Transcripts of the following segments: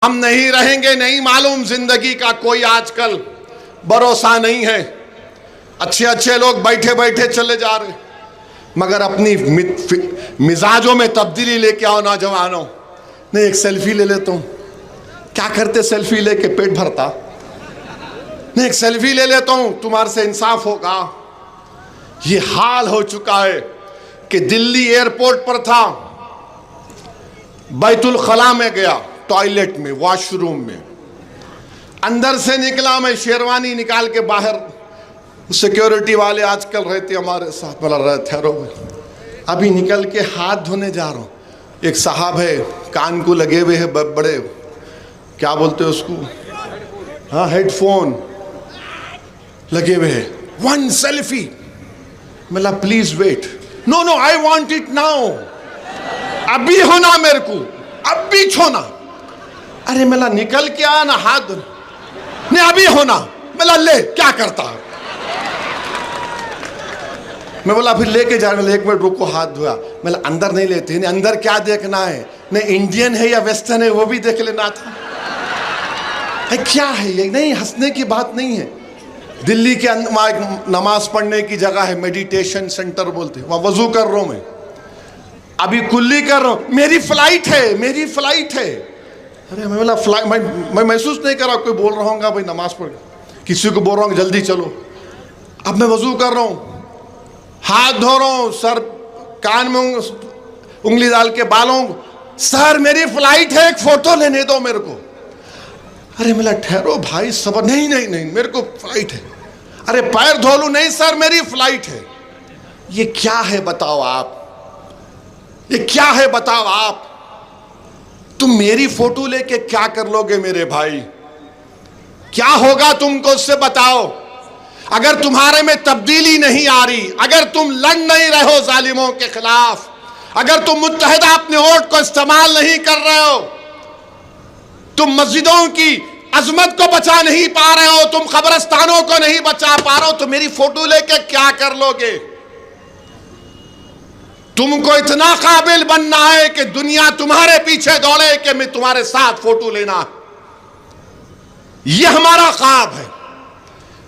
हम नहीं रहेंगे नहीं मालूम, जिंदगी का कोई आजकल भरोसा नहीं है। अच्छे अच्छे लोग बैठे बैठे चले जा रहे, मगर अपनी मिजाजों में तब्दीली लेके आओ नौजवानों। नहीं, एक सेल्फी ले लेता हूं। क्या करते सेल्फी लेके? पेट भरता नहीं, एक सेल्फी ले लेता हूं, तुम्हारे से इंसाफ होगा। ये हाल हो चुका है कि दिल्ली एयरपोर्ट पर था, बैतुल खला में गया, टॉयलेट में, वॉशरूम में, अंदर से निकला, मैं शेरवानी निकाल के बाहर, सिक्योरिटी वाले आजकल रहते हमारे साथ, बोला रहे ठहरो, अभी निकल के हाथ धोने जा रहा हूँ। एक साहब है, कान को लगे हुए हैं बड़े, क्या बोलते हैं उसको, हाँ, हेडफोन लगे हुए हैं। वन सेल्फी, मिला, please wait, no no I want it now, अभी होना मेरे को, अभी छोना। अरे मिला, निकल के आना, हाथ धो, नहीं अभी होना। मिला, ले, क्या करता है? मैं बोला फिर लेके जा, मिला एक मिनट रुको, हाथ धोया। मिला, अंदर नहीं लेते, नहीं अंदर क्या देखना है, नहीं इंडियन है या वेस्टर्न है वो भी देख लेना था। है क्या है ये? नहीं, हंसने की बात नहीं है। दिल्ली के अंदर नमाज पढ़ने की जगह है, मेडिटेशन सेंटर बोलते हैं, वहां वजू कर रहा हूं मैं, अभी कुल्ली कर रहा हूं, मेरी फ्लाइट है, मेरी फ्लाइट है। अरे मैं बोला फ्लाइट, मैं महसूस नहीं कर रहा कोई बोल रहा हूँ भाई नमाज पढ़, किसी को बोल रहा हूँ जल्दी चलो। अब मैं वजू कर रहा हूँ, हाथ धो रहा हूँ, सर कान में उंगली डाल के बालों, सर मेरी फ्लाइट है, एक फोटो लेने दो मेरे को। अरे मिला, ठहरो भाई, सबर, नहीं नहीं नहीं मेरे को फ्लाइट है। अरे पैर धो लूं, नहीं सर मेरी फ्लाइट है। ये क्या है बताओ आप, ये क्या है बताओ आप? तुम मेरी फोटो लेके क्या कर लोगे मेरे भाई? क्या होगा तुमको, उससे बताओ। अगर तुम्हारे में तब्दीली नहीं आ रही, अगर तुम लड़ नहीं रहे हो जालिमों के खिलाफ, अगर तुम मुत्तहिदा अपने वोट को इस्तेमाल नहीं कर रहे हो, तुम मस्जिदों की अजमत को बचा नहीं पा रहे हो, तुम कब्रिस्तानों को नहीं बचा पा रहे हो, तो मेरी फोटो लेके क्या कर लोगे? तुमको इतना काबिल बनना है कि दुनिया तुम्हारे पीछे दौड़े कि मैं तुम्हारे साथ फोटो लेना। यह हमारा ख्वाब है,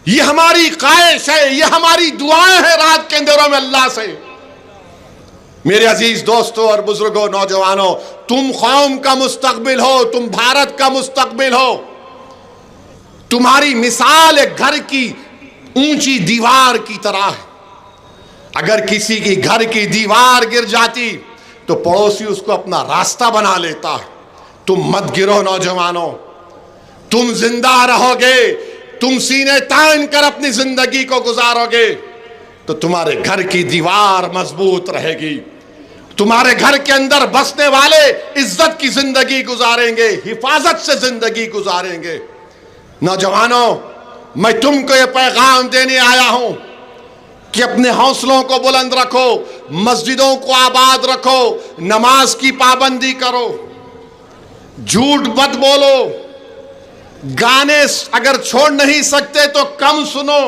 यह हमारी ख्वाहिश है, यह हमारी दुआएं हैं रात के अंधेरों में अल्लाह से। मेरे अजीज दोस्तों और बुजुर्गों, नौजवानों, तुम कौम का मुस्तकबिल हो, तुम भारत का मुस्तकबिल हो। तुम्हारी मिसाल एक घर की ऊंची दीवार की तरह है। अगर किसी की घर की दीवार गिर जाती तो पड़ोसी उसको अपना रास्ता बना लेता है। तुम मत गिरो नौजवानों, तुम जिंदा रहोगे, तुम सीने तान कर अपनी जिंदगी को गुजारोगे तो तुम्हारे घर की दीवार मजबूत रहेगी। तुम्हारे घर के अंदर बसने वाले इज्जत की जिंदगी गुजारेंगे, हिफाजत से जिंदगी गुजारेंगे। नौजवानों, मैं तुमको ये पैगाम देने आया हूं कि अपने हौसलों को बुलंद रखो, मस्जिदों को आबाद रखो, नमाज की पाबंदी करो, झूठ मत बोलो, गाने अगर छोड़ नहीं सकते तो कम सुनो।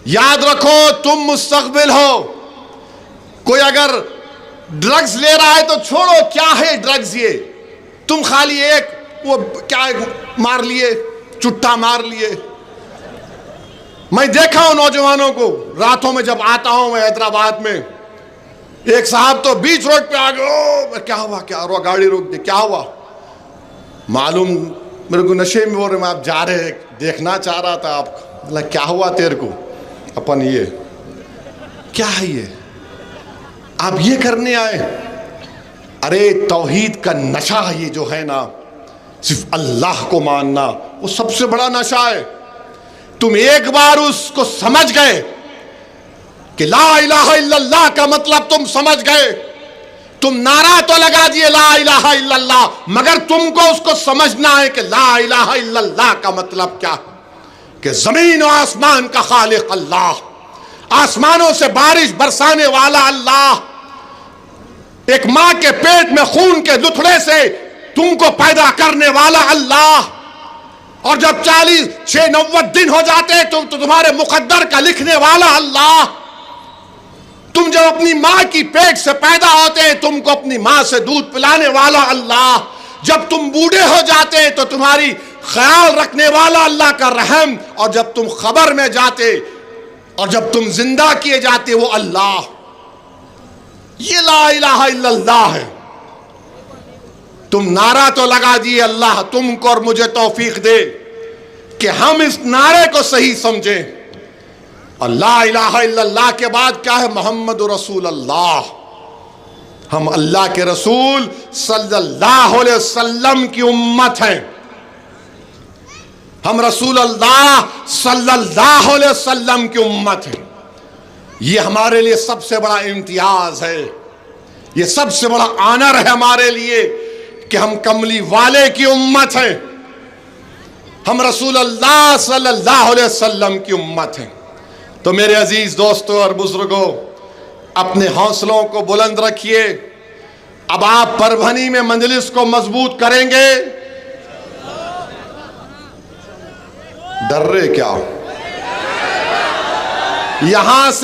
याद रखो तुम मुस्तकबिल हो। कोई अगर ड्रग्स ले रहा है तो छोड़ो, क्या है ड्रग्स ये? तुम खाली एक वो क्या मार लिए, चुट्टा मार लिए। मैं देखा हूं नौजवानों को, रातों में जब आता हूं मैं हैदराबाद में, एक साहब तो बीच रोड पे आ गए, ओ क्या हुआ, क्या हुआ, गाड़ी रोक दी, क्या हुआ? मालूम मेरे को नशे में बोल रहे, मैं आप जा रहे, देखना चाह रहा था आपको। मतलब क्या हुआ तेरे को? अपन ये क्या है, ये आप ये करने आए? अरे तौहीद का नशा ये जो है ना, सिर्फ अल्लाह को मानना, वो सबसे बड़ा नशा है। तुम एक बार उसको समझ गए कि ला इलाहा इल्लल्लाह का मतलब तुम समझ गए, तुम नारा तो लगा दिए ला इलाहा इल्लल्लाह, मगर तुमको उसको समझना है कि ला इलाहा इल्लल्लाह का मतलब क्या, कि जमीन और आसमान का खालिक अल्लाह, आसमानों से बारिश बरसाने वाला अल्लाह, एक मां के पेट में खून के लुथड़े से तुमको पैदा करने वाला अल्लाह, और जब 40-90 दिन हो जाते तो तुम्हारे मुकद्दर का लिखने वाला अल्लाह, तुम जब अपनी मां की पेट से पैदा होते तुमको अपनी मां से दूध पिलाने वाला अल्लाह, जब तुम बूढ़े हो जाते हैं तो तुम्हारी ख्याल रखने वाला अल्लाह का रहम, और जब तुम खबर में जाते और जब तुम जिंदा किए जाते वो अल्लाह। ये ला इलाहा इल्लल्लाह है। तुम नारा तो लगा दिए, अल्लाह तुमको और मुझे तौफीक दे कि हम इस नारे को सही समझें। और ला इलाहा इल्लल्लाह के बाद क्या है? मोहम्मद रसूल अल्लाह। हम अल्लाह के रसूल सल्लल्लाहु अलैहि वसल्लम की उम्मत हैं। हम रसूल अल्लाह सल्लल्लाहु अलैहि वसल्लम की उम्मत हैं। ये हमारे लिए सबसे बड़ा इम्तियाज है, ये सबसे बड़ा आनर है हमारे लिए कि हम कमली वाले की उम्मत हैं। हम रसूल अल्लाह सल्लल्लाहु अलैहि वसल्लम की उम्मत हैं। तो मेरे अजीज दोस्तों और बुजुर्गों, अपने हौसलों को बुलंद रखिए। अब आप परभनी में मंजलिस को मजबूत करेंगे। डर रहे क्या? यहां से